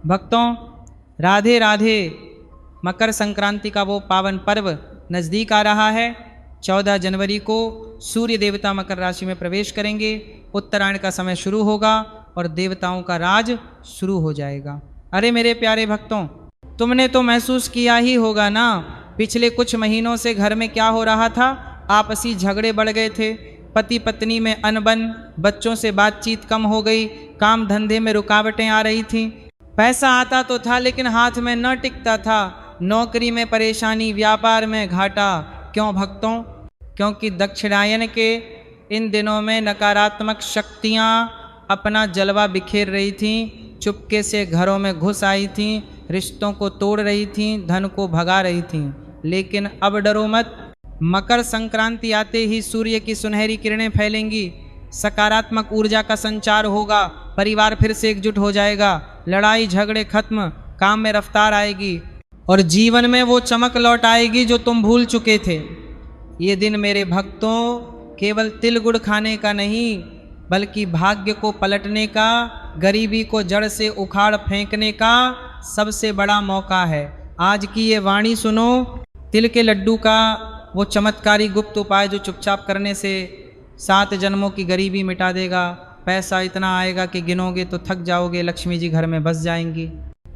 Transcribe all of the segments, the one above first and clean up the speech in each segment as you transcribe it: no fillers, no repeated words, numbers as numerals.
भक्तों, राधे राधे। मकर संक्रांति का वो पावन पर्व नज़दीक आ रहा है। 14 जनवरी को सूर्य देवता मकर राशि में प्रवेश करेंगे। उत्तरायण का समय शुरू होगा और देवताओं का राज शुरू हो जाएगा। अरे मेरे प्यारे भक्तों, तुमने तो महसूस किया ही होगा ना, पिछले कुछ महीनों से घर में क्या हो रहा था। आपसी झगड़े बढ़ गए थे, पति पत्नी में अनबन, बच्चों से बातचीत कम हो गई, काम धंधे में रुकावटें आ रही थीं। पैसा आता तो था लेकिन हाथ में न टिकता था, नौकरी में परेशानी, व्यापार में घाटा। क्यों भक्तों? क्योंकि दक्षिणायन के इन दिनों में नकारात्मक शक्तियाँ अपना जलवा बिखेर रही थीं, चुपके से घरों में घुस आई थीं, रिश्तों को तोड़ रही थीं, धन को भगा रही थीं। लेकिन अब डरो मत, मकर संक्रांति आते ही सूर्य की सुनहरी किरणें फैलेंगी, सकारात्मक ऊर्जा का संचार होगा, परिवार फिर से एकजुट हो जाएगा, लड़ाई झगड़े खत्म, काम में रफ्तार आएगी और जीवन में वो चमक लौट आएगी जो तुम भूल चुके थे। ये दिन मेरे भक्तों केवल तिल गुड़ खाने का नहीं, बल्कि भाग्य को पलटने का, गरीबी को जड़ से उखाड़ फेंकने का सबसे बड़ा मौका है। आज की ये वाणी सुनो, तिल के लड्डू का वो चमत्कारी गुप्त उपाय जो चुपचाप करने से 7 जन्मों की गरीबी मिटा देगा। पैसा इतना आएगा कि गिनोगे तो थक जाओगे, लक्ष्मी जी घर में बस जाएंगी।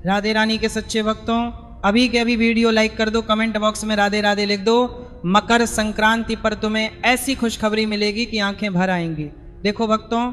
राधे रानी के सच्चे भक्तों, अभी के अभी वीडियो लाइक कर दो, कमेंट बॉक्स में राधे राधे लिख दो। मकर संक्रांति पर तुम्हें ऐसी खुशखबरी मिलेगी कि आंखें भर आएंगी। देखो भक्तों,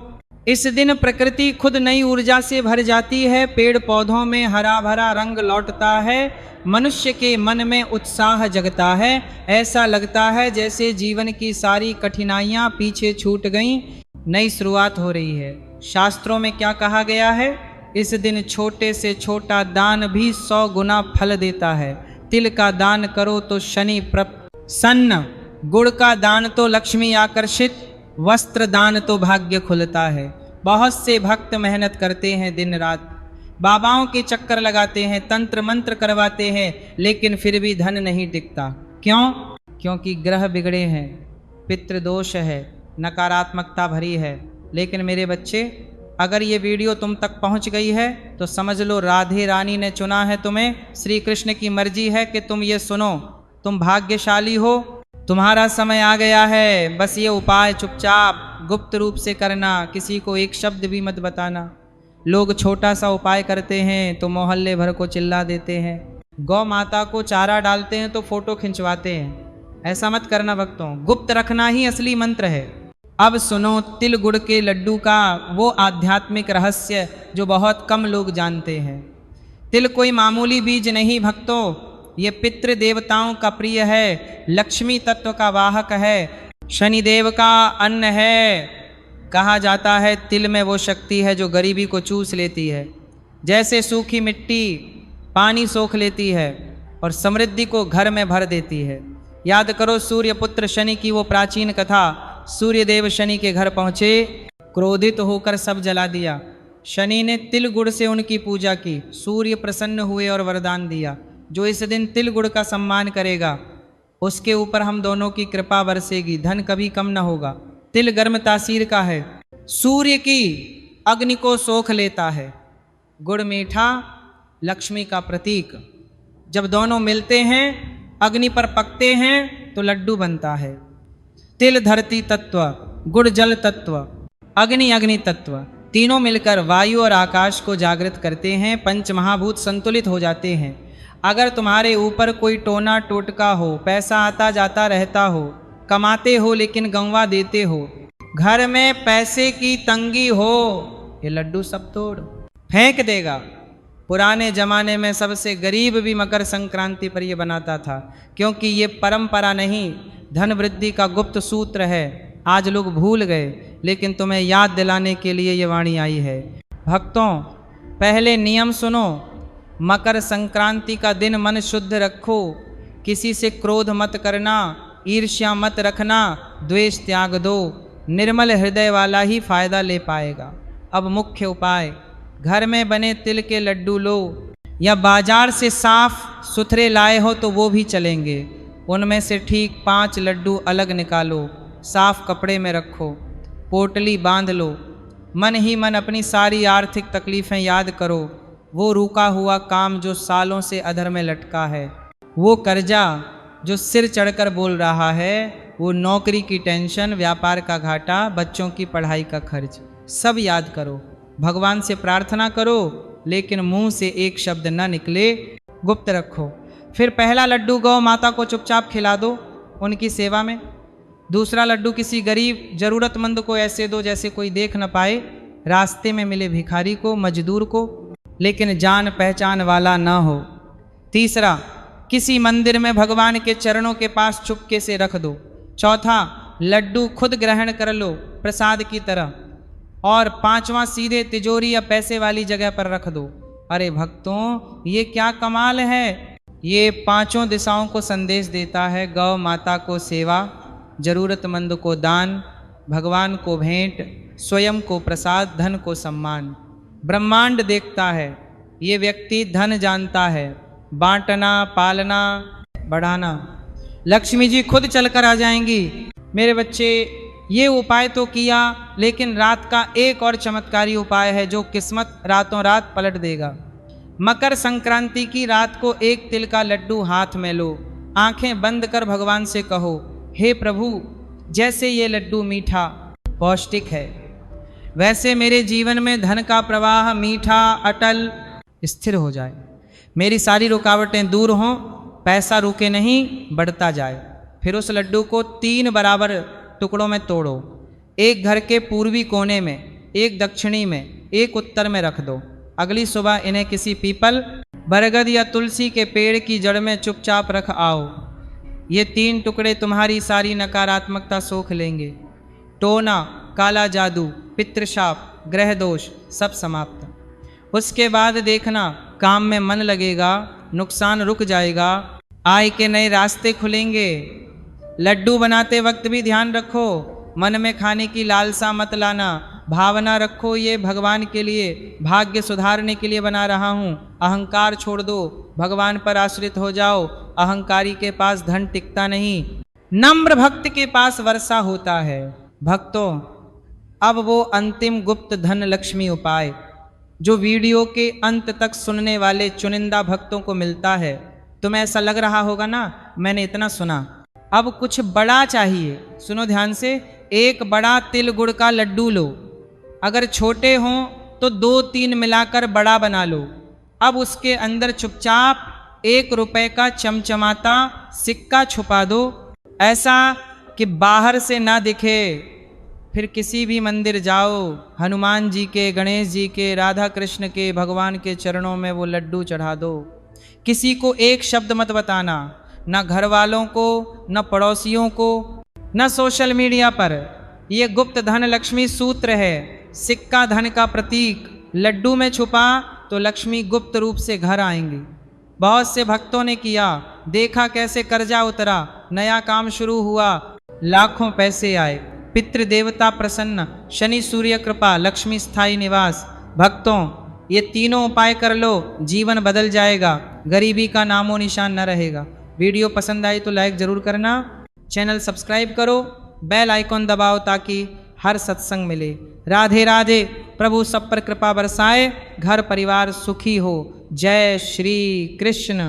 इस दिन प्रकृति खुद नई ऊर्जा से भर जाती है, पेड़ पौधों में हरा भरा रंग लौटता है, मनुष्य के मन में उत्साह जगता है। ऐसा लगता है जैसे जीवन की सारी कठिनाइयां पीछे छूट गईं, नई शुरुआत हो रही है। शास्त्रों में क्या कहा गया है? इस दिन छोटे से छोटा दान भी 100 गुना फल देता है। तिल का दान करो तो शनि प्रसन्न, गुड़ का दान तो लक्ष्मी आकर्षित, वस्त्र दान तो भाग्य खुलता है। बहुत से भक्त मेहनत करते हैं दिन रात, बाबाओं के चक्कर लगाते हैं, तंत्र मंत्र करवाते हैं, लेकिन फिर भी धन नहीं टिकता। क्यों? क्योंकि ग्रह बिगड़े हैं, पितृदोष है, नकारात्मकता भरी है। लेकिन मेरे बच्चे, अगर ये वीडियो तुम तक पहुंच गई है तो समझ लो राधे रानी ने चुना है तुम्हें। श्री कृष्ण की मर्जी है कि तुम ये सुनो। तुम भाग्यशाली हो, तुम्हारा समय आ गया है। बस ये उपाय चुपचाप गुप्त रूप से करना, किसी को एक शब्द भी मत बताना। लोग छोटा सा उपाय करते हैं तो मोहल्ले भर को चिल्ला देते हैं, गौ माता को चारा डालते हैं तो फोटो खिंचवाते हैं। ऐसा मत करना भक्तों, गुप्त रखना ही असली मंत्र है। अब सुनो तिल गुड़ के लड्डू का वो आध्यात्मिक रहस्य जो बहुत कम लोग जानते हैं। तिल कोई मामूली बीज नहीं भक्तों, ये पितृ देवताओं का प्रिय है, लक्ष्मी तत्व का वाहक है, शनिदेव का अन्न है। कहा जाता है तिल में वो शक्ति है जो गरीबी को चूस लेती है, जैसे सूखी मिट्टी पानी सोख लेती है और समृद्धि को घर में भर देती है। याद करो सूर्य पुत्र शनि की वो प्राचीन कथा। सूर्यदेव शनि के घर पहुँचे, क्रोधित होकर सब जला दिया। शनि ने तिल गुड़ से उनकी पूजा की, सूर्य प्रसन्न हुए और वरदान दिया, जो इस दिन तिल गुड़ का सम्मान करेगा उसके ऊपर हम दोनों की कृपा बरसेगी, धन कभी कम न होगा। तिल गर्म तासीर का है, सूर्य की अग्नि को सोख लेता है। गुड़ मीठा, लक्ष्मी का प्रतीक। जब दोनों मिलते हैं, अग्नि पर पकते हैं तो लड्डू बनता है। तिल धरती तत्व, गुड़ जल तत्व, अग्नि अग्नि तत्व, तीनों मिलकर वायु और आकाश को जागृत करते हैं। पंच महाभूत संतुलित हो जाते हैं। अगर तुम्हारे ऊपर कोई टोना टोटका हो, पैसा आता जाता रहता हो, कमाते हो लेकिन गंवा देते हो, घर में पैसे की तंगी हो, ये लड्डू सब तोड़ फेंक देगा। पुराने जमाने में सबसे गरीब भी मकर संक्रांति पर ये बनाता था, क्योंकि ये परंपरा नहीं, धन वृद्धि का गुप्त सूत्र है। आज लोग भूल गए, लेकिन तुम्हें याद दिलाने के लिए ये वाणी आई है। भक्तों, पहले नियम सुनो। मकर संक्रांति का दिन मन शुद्ध रखो, किसी से क्रोध मत करना, ईर्ष्या मत रखना, द्वेष त्याग दो। निर्मल हृदय वाला ही फायदा ले पाएगा। अब मुख्य उपाय, घर में बने तिल के लड्डू लो, या बाजार से साफ सुथरे लाए हो तो वो भी चलेंगे। उनमें से ठीक 5 लड्डू अलग निकालो, साफ कपड़े में रखो, पोटली बांध लो। मन ही मन अपनी सारी आर्थिक तकलीफ़ें याद करो, वो रुका हुआ काम जो सालों से अधर में लटका है, वो कर्जा जो सिर चढ़कर बोल रहा है, वो नौकरी की टेंशन, व्यापार का घाटा, बच्चों की पढ़ाई का खर्च, सब याद करो। भगवान से प्रार्थना करो, लेकिन मुंह से एक शब्द ना निकले, गुप्त रखो। फिर पहला लड्डू गौ माता को चुपचाप खिला दो उनकी सेवा में। दूसरा लड्डू किसी गरीब जरूरतमंद को ऐसे दो जैसे कोई देख न पाए, रास्ते में मिले भिखारी को, मजदूर को, लेकिन जान पहचान वाला ना हो। तीसरा, किसी मंदिर में भगवान के चरणों के पास चुपके से रख दो। चौथा, लड्डू खुद ग्रहण कर लो प्रसाद की तरह। और पांचवा, सीधे तिजोरी या पैसे वाली जगह पर रख दो। अरे भक्तों, ये क्या कमाल है! ये पांचों दिशाओं को संदेश देता है। गौ माता को सेवा, जरूरतमंद को दान, भगवान को भेंट, स्वयं को प्रसाद, धन को सम्मान। ब्रह्मांड देखता है, ये व्यक्ति धन जानता है, बांटना, पालना, बढ़ाना। लक्ष्मी जी खुद चलकर आ जाएंगी। मेरे बच्चे, ये उपाय तो किया, लेकिन रात का एक और चमत्कारी उपाय है जो किस्मत रातों रात पलट देगा। मकर संक्रांति की रात को एक तिल का लड्डू हाथ में लो, आंखें बंद कर भगवान से कहो, हे प्रभु, जैसे ये लड्डू मीठा पौष्टिक है, वैसे मेरे जीवन में धन का प्रवाह मीठा, अटल, स्थिर हो जाए। मेरी सारी रुकावटें दूर हों, पैसा रुके नहीं, बढ़ता जाए। फिर उस लड्डू को 3 बराबर टुकड़ों में तोड़ो। एक घर के पूर्वी कोने में, एक दक्षिणी में, एक उत्तर में रख दो। अगली सुबह इन्हें किसी पीपल, बरगद या तुलसी के पेड़ की जड़ में चुपचाप रख आओ। ये 3 टुकड़े तुम्हारी सारी नकारात्मकता सोख लेंगे। टोना, काला जादू, पितृशाप, ग्रह दोष सब समाप्त। उसके बाद देखना, काम में मन लगेगा, नुकसान रुक जाएगा, आय के नए रास्ते खुलेंगे। लड्डू बनाते वक्त भी ध्यान रखो, मन में खाने की लालसा मत लाना। भावना रखो, ये भगवान के लिए, भाग्य सुधारने के लिए बना रहा हूँ। अहंकार छोड़ दो, भगवान पर आश्रित हो जाओ। अहंकारी के पास धन टिकता नहीं, नम्र भक्त के पास वर्षा होता है। भक्तों, अब वो अंतिम गुप्त धन लक्ष्मी उपाय जो वीडियो के अंत तक सुनने वाले चुनिंदा भक्तों को मिलता है। तुम्हें ऐसा लग रहा होगा ना, मैंने इतना सुना, अब कुछ बड़ा चाहिए। सुनो ध्यान से, एक बड़ा तिल गुड़ का लड्डू लो। अगर छोटे हों तो 2-3 मिलाकर बड़ा बना लो। अब उसके अंदर चुपचाप 1 रुपए का चमचमाता सिक्का छुपा दो, ऐसा कि बाहर से ना दिखे। फिर किसी भी मंदिर जाओ, हनुमान जी के, गणेश जी के, राधा कृष्ण के, भगवान के चरणों में वो लड्डू चढ़ा दो। किसी को एक शब्द मत बताना, न घर वालों को, न पड़ोसियों को, न सोशल मीडिया पर। ये गुप्त धन लक्ष्मी सूत्र है, सिक्का धन का प्रतीक। लड्डू में छुपा तो लक्ष्मी गुप्त रूप से घर आएंगी। बहुत से भक्तों ने किया, देखा कैसे कर्जा उतरा, नया काम शुरू हुआ, लाखों पैसे आए, पितृदेवता प्रसन्न, शनि सूर्य कृपा, लक्ष्मी स्थायी निवास। भक्तों, ये तीनों उपाय कर लो, जीवन बदल जाएगा, गरीबी का नामो निशान न रहेगा। वीडियो पसंद आई तो लाइक जरूर करना, चैनल सब्सक्राइब करो, बेल आइकॉन दबाओ ताकि हर सत्संग मिले। राधे राधे। प्रभु सब पर कृपा बरसाए, घर परिवार सुखी हो। जय श्री कृष्ण।